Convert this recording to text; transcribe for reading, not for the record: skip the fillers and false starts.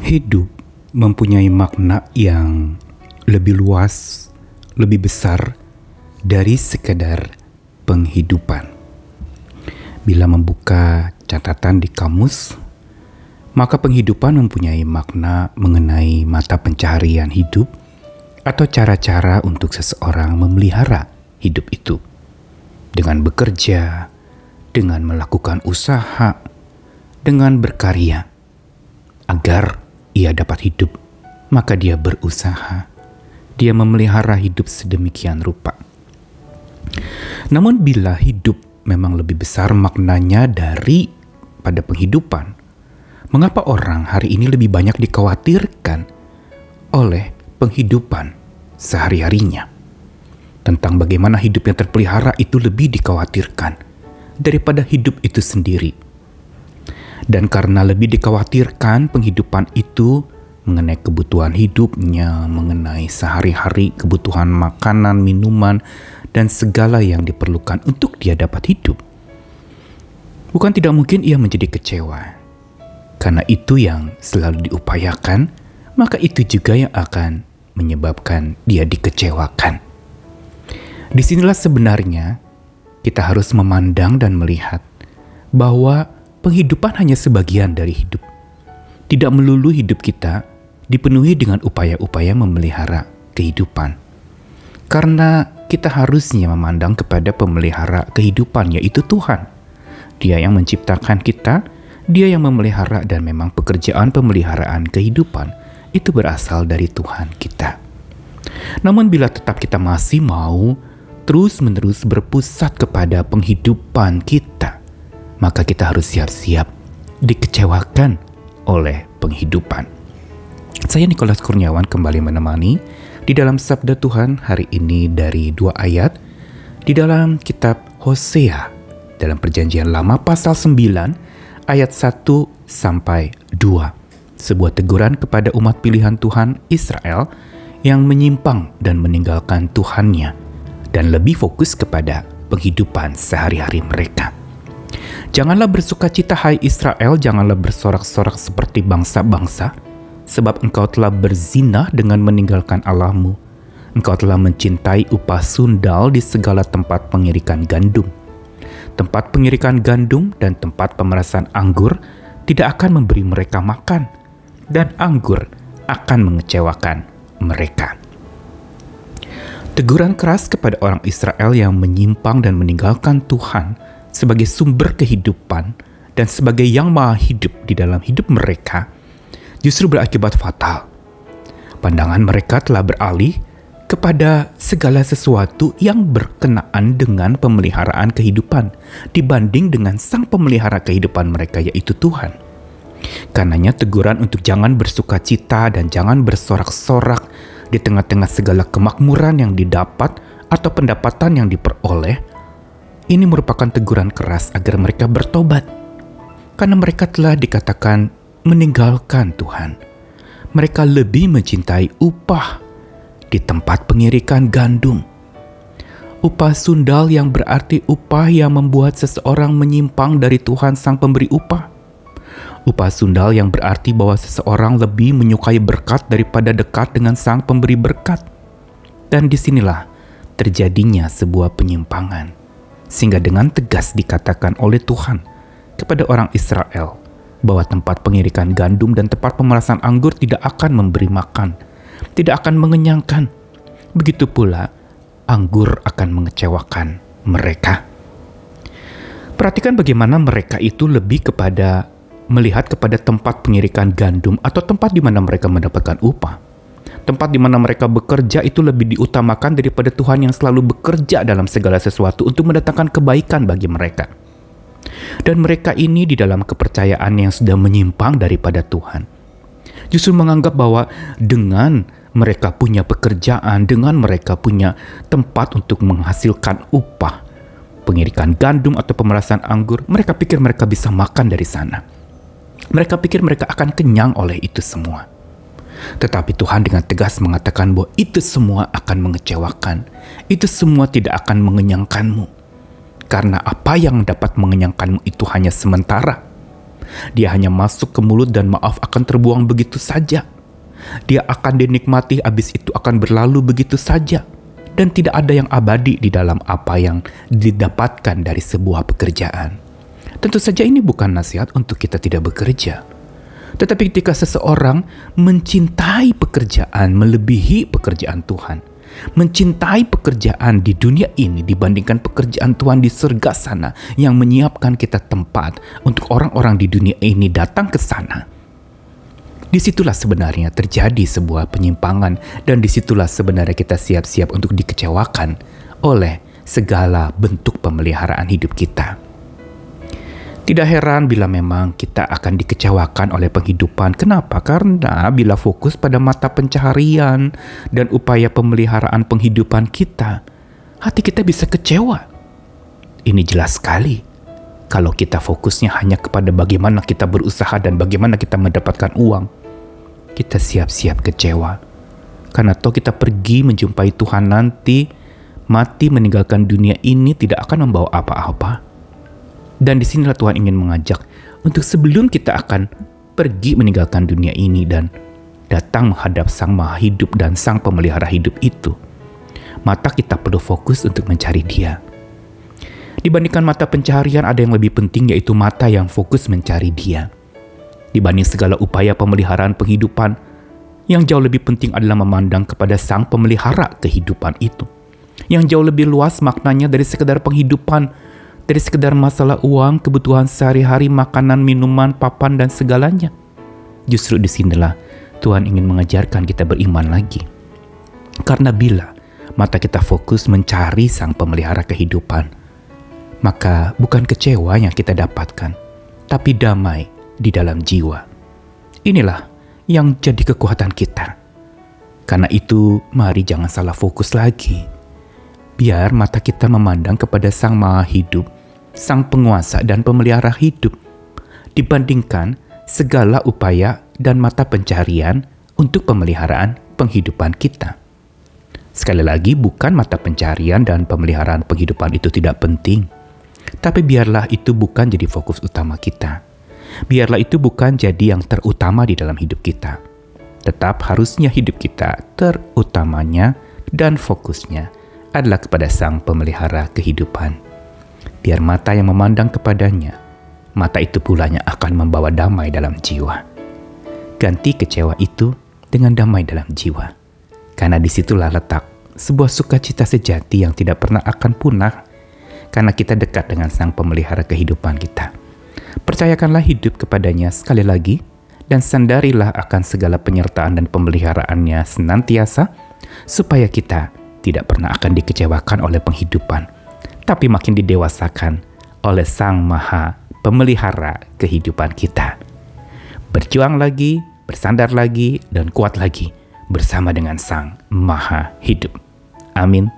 Hidup mempunyai makna yang lebih luas, lebih besar dari sekedar penghidupan. Bila membuka catatan di kamus, maka penghidupan mempunyai makna mengenai mata pencaharian hidup atau cara-cara untuk seseorang memelihara hidup itu. Dengan bekerja, dengan melakukan usaha, dengan berkarya, agar ia dapat hidup, maka dia berusaha. Dia memelihara hidup sedemikian rupa. Namun bila hidup memang lebih besar maknanya pada penghidupan, mengapa orang hari ini lebih banyak dikhawatirkan oleh penghidupan sehari-harinya? Tentang bagaimana hidup yang terpelihara itu lebih dikhawatirkan daripada hidup itu sendiri. Dan karena lebih dikhawatirkan penghidupan itu mengenai kebutuhan hidupnya, mengenai sehari-hari kebutuhan makanan, minuman, dan segala yang diperlukan untuk dia dapat hidup, bukan tidak mungkin ia menjadi kecewa. Karena itu yang selalu diupayakan, maka itu juga yang akan menyebabkan dia dikecewakan. Disinilah sebenarnya kita harus memandang dan melihat bahwa penghidupan hanya sebagian dari hidup. Tidak melulu hidup kita dipenuhi dengan upaya-upaya memelihara kehidupan. Karena kita harusnya memandang kepada pemelihara kehidupan, yaitu Tuhan. Dia yang menciptakan kita, Dia yang memelihara, dan memang pekerjaan pemeliharaan kehidupan itu berasal dari Tuhan kita. Namun bila tetap kita masih mau terus-menerus berpusat kepada penghidupan kita, maka kita harus siap-siap dikecewakan oleh penghidupan. Saya Nikolas Kurniawan kembali menemani di dalam Sabda Tuhan hari ini dari 2 ayat di dalam kitab Hosea dalam Perjanjian Lama pasal 9 ayat 1 sampai 2. Sebuah teguran kepada umat pilihan Tuhan Israel yang menyimpang dan meninggalkan Tuhannya dan lebih fokus kepada penghidupan sehari-hari mereka. Janganlah bersukacita hai Israel, janganlah bersorak-sorak seperti bangsa-bangsa, sebab engkau telah berzina dengan meninggalkan Allahmu. Engkau telah mencintai upah sundal di segala tempat pengirikan gandum. Tempat pengirikan gandum dan tempat pemerasan anggur tidak akan memberi mereka makan, dan anggur akan mengecewakan mereka. Teguran keras kepada orang Israel yang menyimpang dan meninggalkan Tuhan sebagai sumber kehidupan dan sebagai yang maha hidup di dalam hidup mereka justru berakibat fatal. Pandangan mereka telah beralih kepada segala sesuatu yang berkenaan dengan pemeliharaan kehidupan dibanding dengan sang pemelihara kehidupan mereka, yaitu Tuhan. Karenanya teguran untuk jangan bersukacita dan jangan bersorak-sorak di tengah-tengah segala kemakmuran yang didapat atau pendapatan yang diperoleh, ini merupakan teguran keras agar mereka bertobat. Karena mereka telah dikatakan meninggalkan Tuhan. Mereka lebih mencintai upah di tempat pengirikan gandum. Upah sundal yang berarti upah yang membuat seseorang menyimpang dari Tuhan sang pemberi upah. Upah sundal yang berarti bahwa seseorang lebih menyukai berkat daripada dekat dengan sang pemberi berkat. Dan disinilah terjadinya sebuah penyimpangan. Sehingga dengan tegas dikatakan oleh Tuhan kepada orang Israel bahwa tempat pengirikan gandum dan tempat pemerasan anggur tidak akan memberi makan, tidak akan mengenyangkan. Begitu pula anggur akan mengecewakan mereka. Perhatikan bagaimana mereka itu lebih kepada melihat kepada tempat pengirikan gandum atau tempat di mana mereka mendapatkan upah. Tempat di mana mereka bekerja itu lebih diutamakan daripada Tuhan yang selalu bekerja dalam segala sesuatu untuk mendatangkan kebaikan bagi mereka. Dan mereka ini di dalam kepercayaan yang sudah menyimpang daripada Tuhan, justru menganggap bahwa dengan mereka punya pekerjaan, dengan mereka punya tempat untuk menghasilkan upah, pengirikan gandum atau pemerasan anggur, mereka pikir mereka bisa makan dari sana. Mereka pikir mereka akan kenyang oleh itu semua. Tetapi Tuhan dengan tegas mengatakan bahwa itu semua akan mengecewakan. Itu semua tidak akan mengenyangkanmu. Karena apa yang dapat mengenyangkanmu itu hanya sementara. Dia hanya masuk ke mulut dan maaf akan terbuang begitu saja. Dia akan dinikmati, habis itu akan berlalu begitu saja. Dan tidak ada yang abadi di dalam apa yang didapatkan dari sebuah pekerjaan. Tentu saja ini bukan nasihat untuk kita tidak bekerja. Tetapi ketika seseorang mencintai pekerjaan melebihi pekerjaan Tuhan, mencintai pekerjaan di dunia ini dibandingkan pekerjaan Tuhan di surga sana yang menyiapkan kita tempat untuk orang-orang di dunia ini datang ke sana, disitulah sebenarnya terjadi sebuah penyimpangan, dan disitulah sebenarnya kita siap-siap untuk dikecewakan oleh segala bentuk pemeliharaan hidup kita. Tidak heran bila memang kita akan dikecewakan oleh penghidupan. Kenapa? Karena bila fokus pada mata pencaharian dan upaya pemeliharaan penghidupan kita, hati kita bisa kecewa. Ini jelas sekali. Kalau kita fokusnya hanya kepada bagaimana kita berusaha dan bagaimana kita mendapatkan uang, kita siap-siap kecewa. Karena toh kita pergi menjumpai Tuhan nanti, mati meninggalkan dunia ini tidak akan membawa apa-apa. Dan disinilah Tuhan ingin mengajak untuk sebelum kita akan pergi meninggalkan dunia ini dan datang menghadap Sang Maha Hidup dan Sang Pemelihara hidup itu, mata kita perlu fokus untuk mencari Dia. Dibandingkan mata pencaharian, ada yang lebih penting, yaitu mata yang fokus mencari Dia. Dibanding segala upaya pemeliharaan penghidupan, yang jauh lebih penting adalah memandang kepada Sang Pemelihara kehidupan itu, yang jauh lebih luas maknanya dari sekedar penghidupan, dari sekedar masalah uang, kebutuhan sehari-hari, makanan, minuman, papan, dan segalanya. Justru disinilah Tuhan ingin mengajarkan kita beriman lagi. Karena bila mata kita fokus mencari Sang Pemelihara kehidupan, maka bukan kecewa yang kita dapatkan, tapi damai di dalam jiwa. Inilah yang jadi kekuatan kita. Karena itu, mari jangan salah fokus lagi. Biar mata kita memandang kepada Sang Maha Hidup, Sang Penguasa dan Pemelihara hidup, dibandingkan segala upaya dan mata pencarian untuk pemeliharaan penghidupan kita. Sekali lagi, bukan mata pencarian dan pemeliharaan penghidupan itu tidak penting, tapi biarlah itu bukan jadi fokus utama kita. Biarlah itu bukan jadi yang terutama di dalam hidup kita. Tetap harusnya hidup kita terutamanya dan fokusnya adalah kepada Sang Pemelihara kehidupan. Biar mata yang memandang kepadanya, mata itu pulanya akan membawa damai dalam jiwa. Ganti kecewa itu dengan damai dalam jiwa. Karena disitulah letak sebuah sukacita sejati yang tidak pernah akan punah, karena kita dekat dengan Sang Pemelihara kehidupan kita. Percayakanlah hidup kepadanya sekali lagi, dan sandarilah akan segala penyertaan dan pemeliharaannya senantiasa, supaya kita tidak pernah akan dikecewakan oleh penghidupan, tapi makin didewasakan oleh Sang Maha Pemelihara kehidupan kita. Berjuang lagi, bersandar lagi, dan kuat lagi bersama dengan Sang Maha Hidup. Amin.